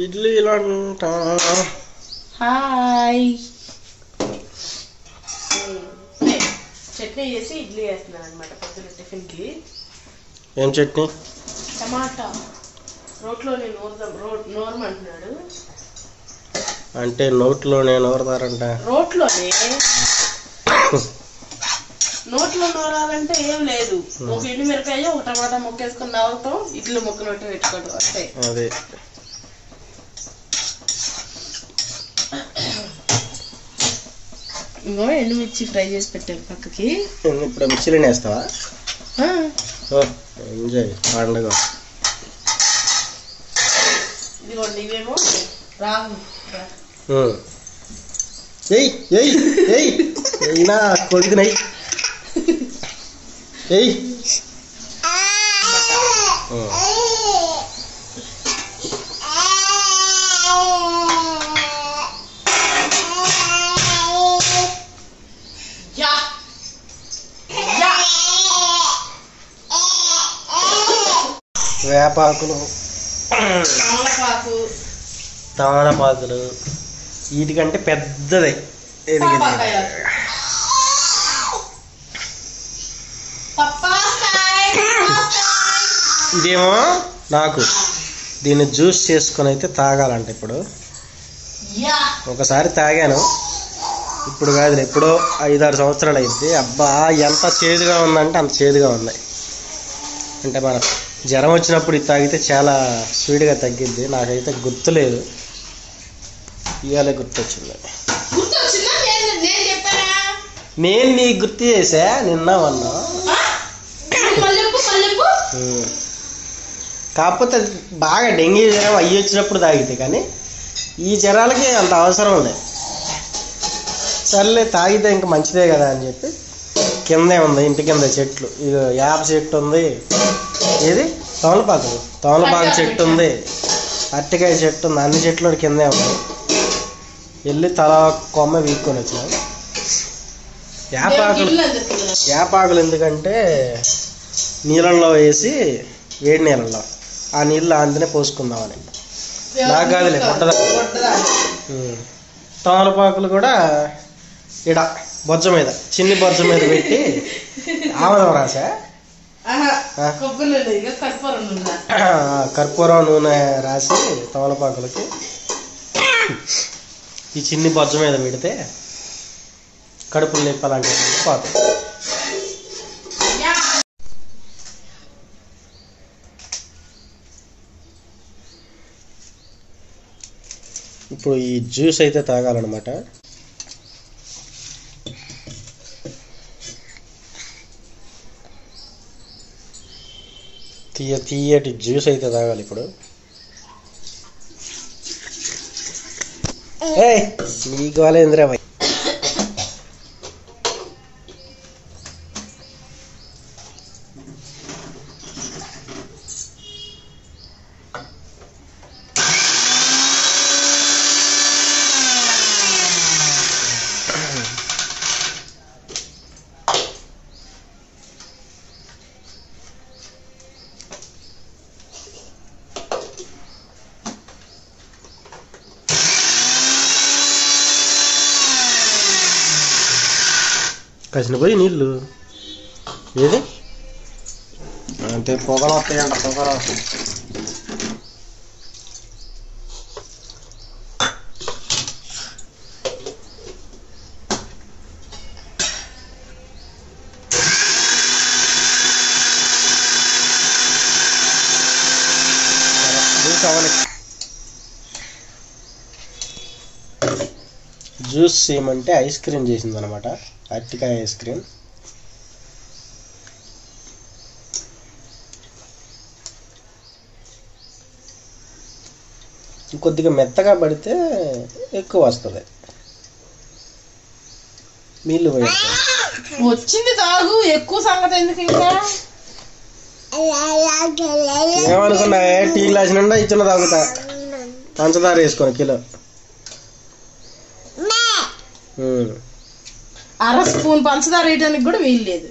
ఇడ్లీలంట. Hi. Chutney చేసి ఇడ్లీ వేస్తున్నాను అనమాట పొద్దున టిఫిన్కి. ఏం చట్నీ? టమాటా. రోట్లోనే నోరమంటున్నాడు. అంటే నోట్లోనే నోరుతారంట. నోట్లో నోరాలంటే ఏం లేదు, ఒక ఎండుమిరకాయ ఒక టమాటా ముక్కేసుకుని నవ్వటం, ఇడ్లీ ముక్కనట్టు పెట్టుకోవడం అంతే. అదే ఇంకో ఎండుమిర్చి ఫ్రై చేసి పెట్టాను పక్కకి. ఇప్పుడు మిర్చిలోనే వేస్తావా? ఎంజాయ్ పండుగ. ఇదిగోండి ఇవేమో రాగు. అయినా కొడుకునై వేపాకులు, తమలపాకులు, వీటికంటే పెద్దది ఇదేమో నాకు దీన్ని జ్యూస్ చేసుకొని అయితే తాగాలంట. ఇప్పుడు ఒకసారి తాగాను, ఇప్పుడు కాదు, ఎప్పుడో 5-6 సంవత్సరాలు అయింది. అబ్బా ఎంత చేదుగా ఉందంటే అంత చేదుగా ఉంది. అంటే మన జ్వరం వచ్చినప్పుడు ఇది తాగితే చాలా స్పీడ్గా తగ్గిద్ది. నాకైతే గుర్తులేదు, ఇవాళ గుర్తొచ్చింది. నేను నీకు గుర్తు చేసా నిన్న మొన్న. కాకపోతే బాగా డెంగీ జ్వరం అయ్యి వచ్చినప్పుడు తాగితే, కానీ ఈ జ్వరాలకి అంత అవసరం లేదు. సర్లే తాగితే ఇంకా మంచిదే కదా అని చెప్పి కిందే ఉంది, ఇంటి కింద చెట్లు. ఇది వేప చెట్టు ఉంది, ఏది తమలపాకు చెట్టు ఉంది, అరటికాయ చెట్టు ఉంది, అన్ని చెట్లు కిందే ఉంది. వెళ్ళి తల కొమ్మ వీక్కొని వచ్చినాం. వేపాకులు ఎందుకంటే నీళ్ళల్లో వేసి, వేడి నీళ్ళల్లో ఆ నీళ్ళు అందునే పోసుకుందామని. నాకు కాదులే పొట్టదా. తమలపాకులు కూడా ఇడ బొజ్జ మీద, చిన్ని బొజ్జ మీద పెట్టి ఆమదం రాసా, కర్పూరం నూనె రాసి తమలపాకులకి ఈ చిన్ని బొజ్జ మీద పెడితే కడుపులు నిప్పాలంటే పోతాయి. ఇప్పుడు ఈ జ్యూస్ అయితే తాగాలన్నమాట. తీయటి జ్యూస్ అయితే తాగాలి ఇప్పుడు. నీకు వాళ్ళ ఇందిరా భయ్. కసిన పోయి నీళ్ళు ఏది అంటే పొగలు వస్తాయంట. పొగలు జ్యూస్ ఏమంటే ఐస్ క్రీమ్ చేసింది అనమాట, అరటికాయ ఐస్ క్రీమ్. కొద్దిగా మెత్తగా పడితే ఎక్కువ వస్తుంది. నీళ్ళు వచ్చింది తాగు, ఎక్కువ సంగతి ఎందుకు. ఇంకా ఏమనుకున్నా, టీ గ్లాస్ నిండా ఇచ్చిన తాగుతా, పంచదార వేసుకొని కిలో. 1/2 స్పూన్ పంచదార వేయడానికి కూడా వీలు లేదు.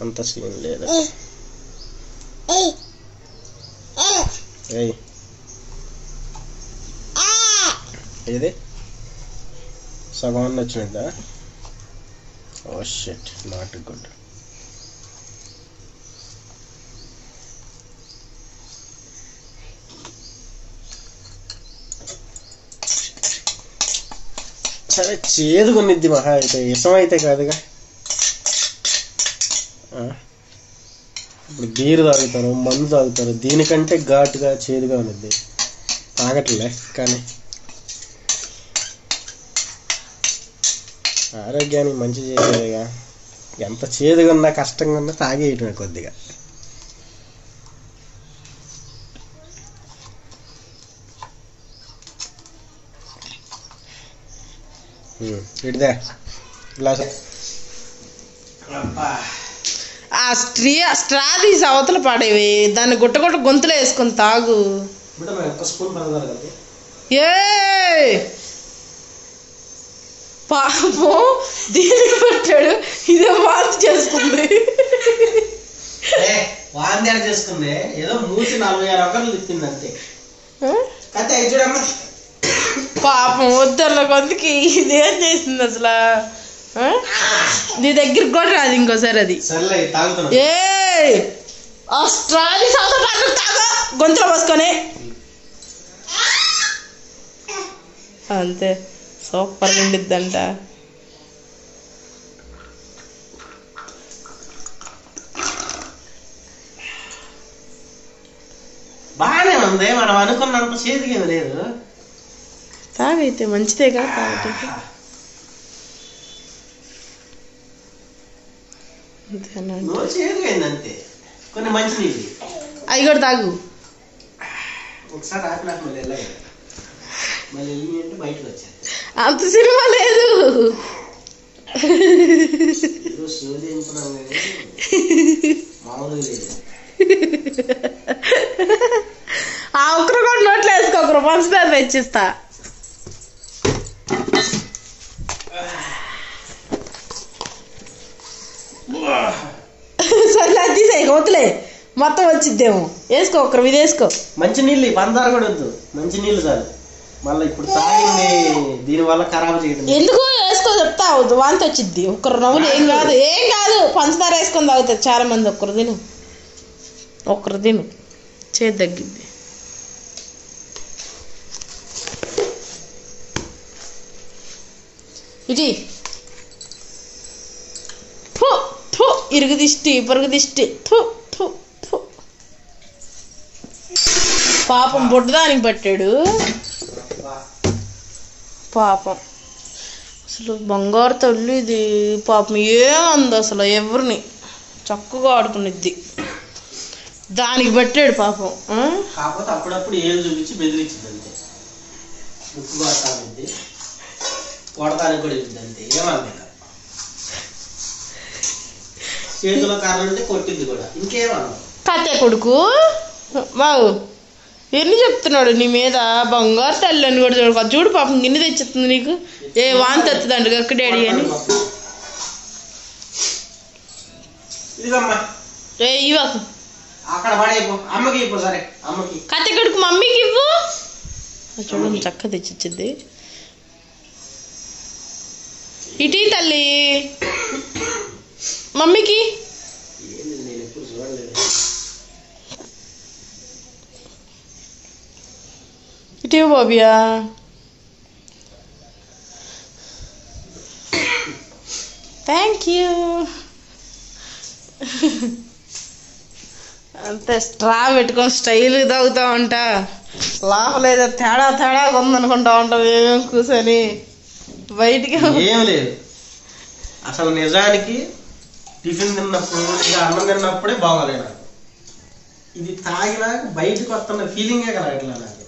అంత సీన్ లేదు. ఏది సగం వచ్చినదా? Oh shit, not good. సరే, చేదుగునిద్ది మహా అయితే, ఇష్టం అయితే కాదుగా. ఇప్పుడు బీరు తాగుతారు, మందు తాగుతారు, దీనికంటే ఘాటుగా చేదుగా ఉన్నది. తాగట్లే కానీ ఆరోగ్యానికి మంచి చేసేదిగా. ఎంత చేదుగా ఉన్నా కష్టంగా ఉన్నా తాగేయటమే కొద్దిగా. ఇడిదే గ్లాస్. ఆ స్ట్రా తీసి అవతల పాడేవి, దాన్ని గుట్ట గొంతులో వేసుకొని తాగు. ఏ పాపం దీనికి పెట్టాడు, ఇదే వాంతి చేసుకుంది. వాంతి చేసుకుంది ఏదో మూసి 46 ఒక్కర్లు తిప్పింది అంతే. అయితే చూడమ్మా, పాపం వద్దర్ల కొంతకి ఇదేం చేసింది అసలు. నీ దగ్గరికి కూడా రాదు ఇంకోసారి అది. ఏ ఆ స్ట్రాని గొంతులో పోసుకొని అంతే, సూపర్ ఉండిద్దంట. బాగానే ఉంది, మనం అనుకున్నంత చేతికి లేదు. తాగైతే మంచిదేగా. తాగైతే అంతే. కొన్ని మంచి నీళ్ళు అవి కూడా తాగు. ఒకసారి ఆపినాక మళ్ళీ వెళ్ళాలి, మళ్ళీ వెళ్ళి అంటే బయటకు వచ్చాను. అంత సినిమా లేదు, మామూలుగా లేదు. ఆ ఒక్కరు కూడా నోట్లో వేసుకో, ఒకరు పంచదార తెచ్చిస్తా. సరే అది తీసేయి, వద్దులే మొత్తం వచ్చిద్దేమో. వేసుకో ఒకరు, ఇది వేసుకో. మంచి నీళ్ళు, పందారు కూడా వద్దు, మంచి నీళ్ళు చాలు. మళ్ళీ ఇప్పుడు తాగింది దీనివల్ల ఖరాబ్ చేయడం ఎందుకు. వేసుకో చెప్తా, అవుతుంది వాంతి వచ్చిద్ది. ఒక్కరు నవ్వులు ఏం కాదు, ఏం కాదు. పంచదార వేసుకొని తాగుతారు చాలా మంది. ఒక్కరు తిను, ఒక్కరు తిను, చేతి తగ్గిద్ది. ఇది ఇరుగు దిష్టి, పొరుగు దిష్టి. పాపం బుడ్డదానికి పట్టాడు. పాపం అసలు బంగారు తల్లి ఇది. పాపం ఏమంది అసలు, ఎవరిని చక్కగా ఆడుకునిద్ది, దానికి పట్టాడు పాపం. కాకపోతే అప్పుడప్పుడు ఏళ్ళు చూపించి బెదిరించింది అంతే. ముక్కు కొడతానిద్ది, కొడతానికి కూడా ఇద్ది అంతే, ఏమన్నా. చేతిలో కర్ర ఉంటే కొట్టింది కూడా, ఇంకేమన్నా. కత్తే కొడుకు బావు ఎన్ని చెప్తున్నాడు నీ మీద. బంగారు తల్లి అని కూడా చూడు. చూడు పాపం గిన్నె తెచ్చిస్తుంది నీకు. ఏ వాంతి వస్తుందండి అక్క డాడీ అని. ఏ ఇవ్వకు, అక్కడ పడేయపో, అమ్మకి ఇవ్వు. సరే అమ్మకి. కత్తి కొడుకు మమ్మీకి ఇవ్వు. చూడండి చక్క తెచ్చిచ్చింది. ఇటీ తల్లి మమ్మీకి. నేను ఎప్పుడు చూడలేదు. ఇటీ బాబియా. Thank you. అంతే స్ట్రా పెట్టుకొని స్టైల్ తాగుతా ఉంటా. లోపలేదో తేడా తేడా ఉందనుకుంటా ఉంటాం ఏమేమి కూర్చొని. బయటికి ఏం లేదు అసలు. నిజానికి టిఫిన్ తిన్నప్పుడు, ఇంకా అన్నం తిన్నప్పుడే బాగోలేదు నాకు. ఇది తాగినాక బయటకు వస్తున్న ఫీలింగే కదా ఇట్లా నాకు.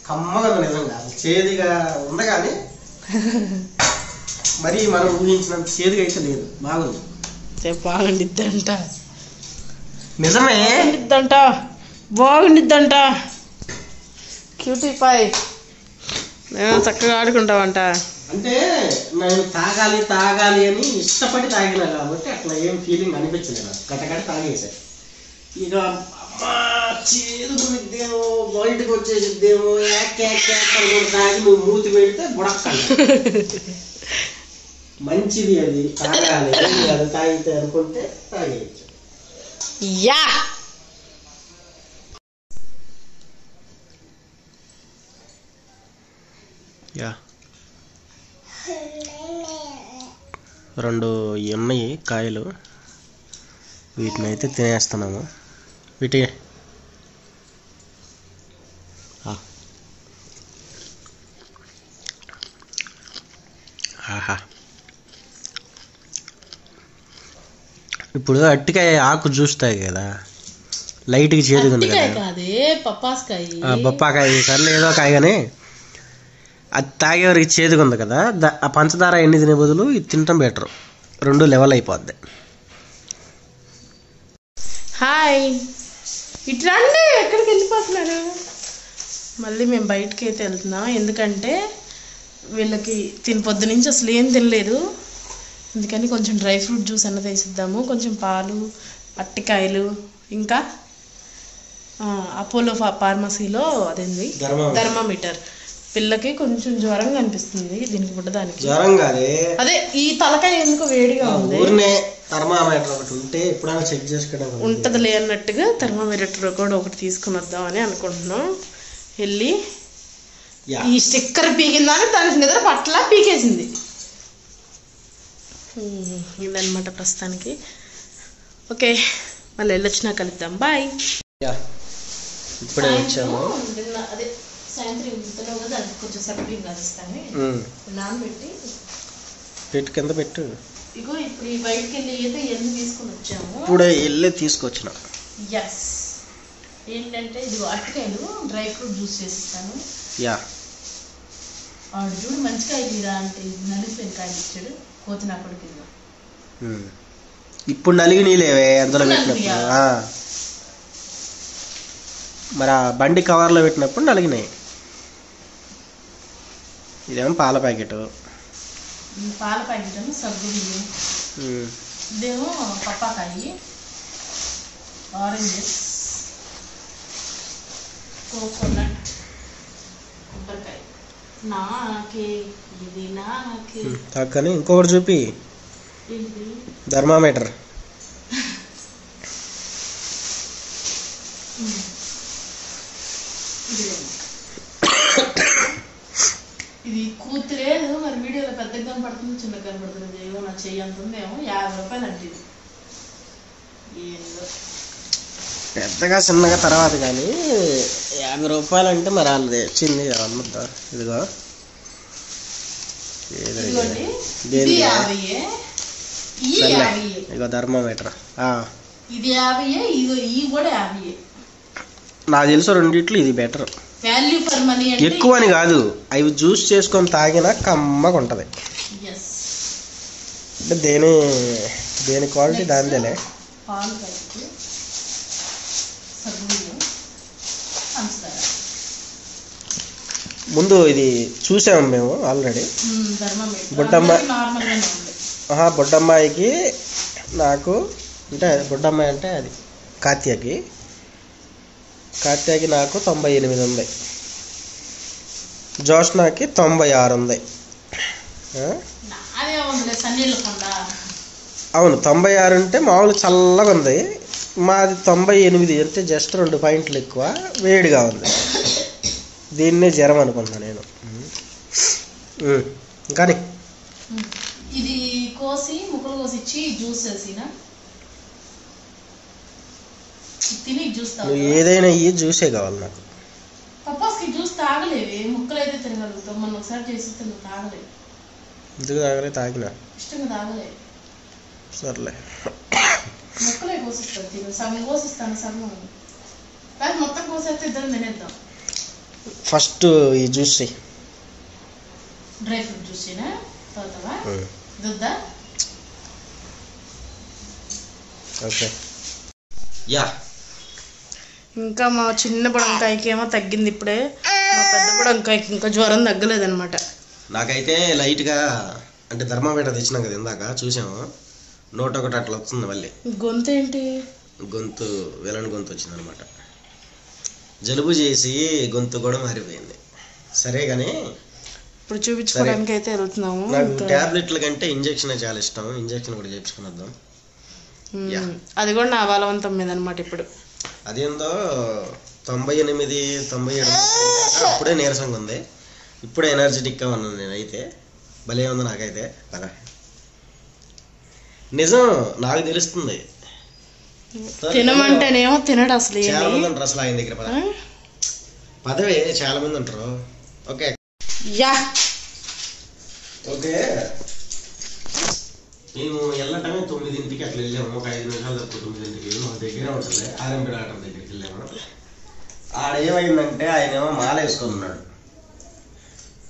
కమ్మగా నిజంగా అసలు చేదుగా ఉంది, కానీ మరి మనం ఊహించినంత చేదుగా అయితే లేదు. బాగుంది, బాగుండిద్దంట. నిజమే బాగుండిద్దంట, బాగుండిద్దంట. క్యూటీ పాయ్ మేము చక్కగా ఆడుకుంటామంట. అంటే నేను తాగాలి తాగాలి అని ఇష్టపడి తాగినా కాబట్టి అట్లా ఏం ఫీలింగ్ అనిపించలేదు నాకు. గటగట తాగేసా. ఇక అమ్మా చేదుకునిద్దేమో బయటకు వచ్చేసిద్దేమో తాగి నువ్వు మూతి పెడితే బుడక్కలు మంచిది అది తాగాలి అది తాగితే అనుకుంటే తాగేయచ్చు. యా యా 2 ఉన్నాయి కాయలు, వీటిని అయితే తినేస్తున్నాము. వీటి ఆహా ఇప్పుడు అట్టికాయ ఆకు చూస్తాయి కదా, లైట్గా చేదుగా ఉంది కదా, బొప్పాకాయ సర్లే ఏదో కాయ కానీ అది తాగేవారికి చేదుగా ఉంది కదా, ఆ పంచదార ఎన్ని తినే బదులు ఇది తినటం బెటర్, 2 లెవెల్ అయిపోద్ది. హాయ్ ఇట్లా అండి, ఎక్కడికి వెళ్ళిపోతున్నారు? మళ్ళీ మేము బయటకి అయితే వెళ్తున్నాం, ఎందుకంటే వీళ్ళకి పొద్దు నుంచి అసలు ఏం తినలేదు, అందుకని కొంచెం డ్రై ఫ్రూట్ జ్యూస్ అన్నది వేసిద్దాము, కొంచెం పాలు, అట్టికాయలు, ఇంకా అపోలో ఫార్మసీలో అదేంది థర్మామీటర్. పిల్లకి కొంచెం జ్వరంగా అనిపిస్తుంది, దీనికి పుట్టదానికి జ్వరం కాదే, అదే ఈ తలకాయ ఎందుకు వేడిగా ఉంది, థర్మామీటర్ ఒకటి ఉంటే ఎప్పుడైనా చెక్ చేసుకోవడం ఉంటదిలే అన్నట్టుగా థర్మామీటర్ కూడా ఒకటి తీసుకుని వద్దామని అనుకుంటున్నాం. వెళ్ళి ఈ స్టిక్కర్ పీకిందని దానికి నిద్ర పట్ల పీకేసింది. ఇదన్నమాట ప్రస్తుతానికి. ఓకే మళ్ళీ వెళ్ళొచ్చినా కలుద్దాం, బాయ్. ఇప్పుడే వచ్చాము. అదే సాయంత్రం ఇంతలో కదా అది కొంచెం సర్వింగ్ కలుస్తాను, నానబెట్టి పెట్టు కింద పెట్టు. ఇగో ఇప్పుడు ఈ బయటకి వెళ్ళి అయితే ఎన్ని తీసుకుని వచ్చాము, ఇప్పుడే వెళ్ళి తీసుకొచ్చిన. ఎస్ ఏంటంటే ఇది అరటికాయలు డ్రై ఫ్రూట్ జ్యూస్ చేసిస్తాను. యా వాడు చూడు మంచి కాయ తీరా అంటే నలిగిపోయిన కాయలు ఇచ్చాడు, కోతినా కొడుకు. ఇప్పుడు నలిగి నీలేవే అందులో పెట్టినప్పుడు, మరి ఆ బండి కవర్లో పెట్టినప్పుడు నలిగినాయి. ఇదేమో పాల ప్యాకెట్, సగ్గు బియ్యం, ఇదేమో పప్పాకాయ, ఆరెంజెస్, కోకోనట్, కొబ్బరికాయ. నాకే ఇది నాకే కానీ ఇంకొకటి చూపి, థర్మామీటర్. ఇది కూతురేదు మరి వీడియోలో పెద్దగా కనపడుతుంది చిన్నగా కనపడుతుంది, ఏమో నా చెయ్యి అంత ఉందేమో, 50 రూపాయలు అంటే ఏందో పెద్దగా చిన్నగా తర్వాత కానీ 50 రూపాయలు అంటే మరి వాళ్ళు తెచ్చింది అమ్ముతా. ఇదిగో ఇదిగో థర్మామీటర్, ఇది 50, ఇది కూడా 50. నాకు తెలుసు రెండిట్లు ఇది బెటర్, వాల్యూ ఫర్ మనీ. ఎక్కువ అని కాదు, అవి జ్యూస్ చేసుకొని తాగినా కమ్మగా ఉంటుంది. అంటే దేని క్వాలిటీ దానిదేలే. పాలు ప్యాకెట్, సగ్గుబియ్యం, పంచదార. ముందు ఇది చూసాము మేము ఆల్రెడీ. బొడ్డమ్మాయికి నాకు అంటే బొడ్డమ్మాయి అంటే అది కాత్యకి నాకు 98 ఉంది, జోష్నాకి 96 ఉంది. అవును 96 అంటే మామూలు చల్లగా ఉంది, మాది 98 అంటే జస్ట్ 2 పాయింట్లు ఎక్కువ, వేడిగా ఉంది. దీన్నే జ్వరం అనుకున్నా నేను. కానీ ఇది కోసి ముక్కలు కోసి ఇచ్చి జ్యూస్ చేసినా తిని జ్యూస్ తాగు. నువ్వు ఏదైనా ఈ జ్యూసే కావాలి నాకు. పప్పాస్కి జ్యూస్ తాగలేవి, ముక్కలు అయితే తినగలుగుతాం. మనం ఒకసారి చేసి నువ్వు తాగలేవు. ఎందుకు తాగలే? తాగినా ఇష్టంగా తాగలే. సర్లే ముక్కలే కోసిస్తాను, తిను సగం కోసిస్తాను, సగం కాదు మొత్తం కోసేస్తే ఇద్దరం తినేద్దాం. ఫస్ట్ ఈ జ్యూస్ డ్రై ఫ్రూట్ జ్యూస్ తాగుతావా? దుద్దా? ఓకే. యా ఇంకా మా చిన్న బుడంకాయకి ఏమో తగ్గింది ఇప్పుడే, మా పెద్ద బుడంకాయకి ఇంకా జ్వరం తగ్గలేదన్నమాట. నాకైతే లైట్గా అంటే థర్మామీటర్ తెచ్చినాం కదా ఇందాక చూసాము, 101 అట్లా వస్తుంది. మళ్ళీ గొంతు ఏంటి గొంతు విలన్ గొంతు వచ్చిందనమాట. జలుబు చేసి గొంతు కూడా మారిపోయింది. సరే కానీ ఇప్పుడు చూపించుకోవడానికి అయితే వెళ్తున్నాము. నాకు టాబ్లెట్ల కంటే ఇంజెక్షన్ చాలా ఇష్టం. ఇంజెక్షన్ కూడా చేయించుకుని వద్దాం. అది కూడా నా బలవంతం మీద అనమాట. ఇప్పుడు అదేందో 98, 97 అప్పుడే నీరసంగా ఉంది. ఇప్పుడే ఎనర్జెటిక్గా ఉన్నాను నేనైతే. భలే ఉంది నాకైతే. నిజం నాకు తెలుస్తుంది. తినమంటేనేమో తినడు అసలు. చాలా మంది ఉంటారు అసలు ఆయన దగ్గర. పదవి చాలా మంది ఉంటారు. ఓకే ఓకే మేము వెళ్ళటమే 9ంటికి అట్లా వెళ్ళాము. ఒక 5 నిమిషాలు తక్కువ 9ంటికి. మా దగ్గరే ఉంటుంది ఆర్ఎంపీ డాక్టర్ దగ్గరికి వెళ్ళాము. ఆడ ఏమైందంటే ఆయన ఏమో మాల వేసుకొని ఉన్నాడు.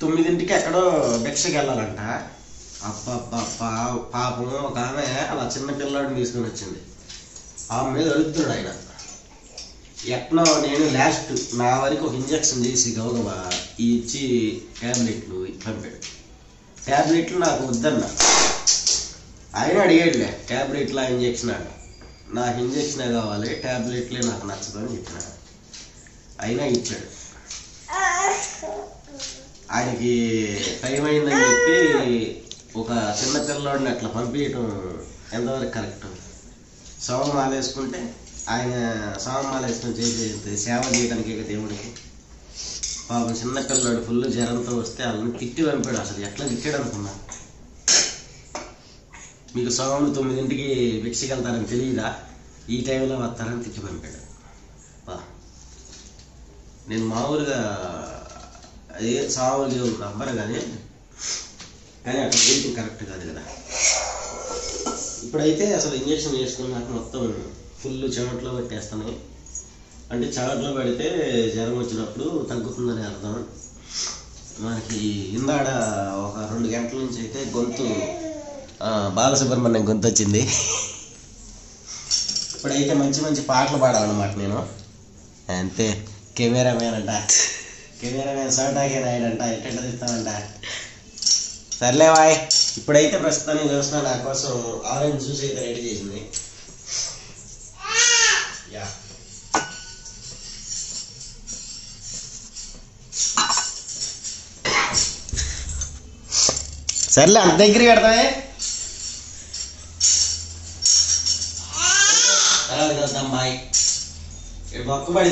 9ంటికి ఎక్కడో భిక్షకి వెళ్ళాలంట. పాపం ఒక ఆమె అలా చిన్న పిల్లాడిని తీసుకొని వచ్చింది. ఆమె మీద అడుగుతున్నాడు ఆయన. ఎట్లా నేను లాస్ట్ నా వరకు ఒక ఇంజక్షన్ చేసి గౌరవ ఇచ్చి ట్యాబ్లెట్లు పంపాడు. ట్యాబ్లెట్లు నాకు వద్దన్నా. ఆయన అడిగాడులే ట్యాబ్లెట్లా ఇంజక్షన్ అన్న. నాకు ఇంజక్షనే కావాలి, ట్యాబ్లెట్లే నాకు నచ్చదని చెప్పిన. అయినా ఇచ్చాడు. ఆయనకి టైం అయిందని చెప్పి ఒక చిన్న పిల్లోడిని అట్లా పంపించడం ఎంతవరకు కరెక్ట్? శవమాల వేసుకుంటే ఆయన శవమాల వేసుకొని చేసే సేవ చేయడానికి దేవుడికి. పాపం చిన్న పిల్లోడు ఫుల్ జ్వరంతో వస్తే వాళ్ళని తిట్టి పంపాడు. అసలు ఎట్లా తిట్టాడు అనుకున్నా? మీకు శవం 9ంటికి భిక్షకి వెళ్తారని తెలియదా? ఈ టైంలో వస్తారని తిట్టి పంపాడు. నేను మామూలుగా అదే సావులు నమ్మరు కానీ అట్లా చేయడం కరెక్ట్ కాదు కదా. ఇప్పుడైతే అసలు ఇంజక్షన్ వేసుకున్నాక మొత్తం ఫుల్ చెమట్లో పట్టేస్తున్నాయి. అంటే చెమట్లో పడితే జ్వరం వచ్చినప్పుడు తగ్గుతుందని అర్థం. మనకి ఇందాడ ఒక 2 గంటల నుంచి అయితే గొంతు బాలసుబ్రహ్మణ్యం గొంతు వచ్చింది. ఇప్పుడైతే మంచి మంచి పాటలు పాడాలన్నమాట నేను. అంతే. కెమెరామ్యాన్ అంట, కెమెరామ్యాన్ సౌటాకే నాయుడంట, ఎట్ట తీస్తామంట. సర్లే బాయ్. ఇప్పుడైతే ప్రస్తుతానికి చూస్తున్నా నా కోసం ఆరెంజ్ జ్యూస్ అయితే రెడీ చేసింది. సర్లే అంత దగ్గరికి పెడతామే. తర్వాత బాయ్. మొక్కుబడి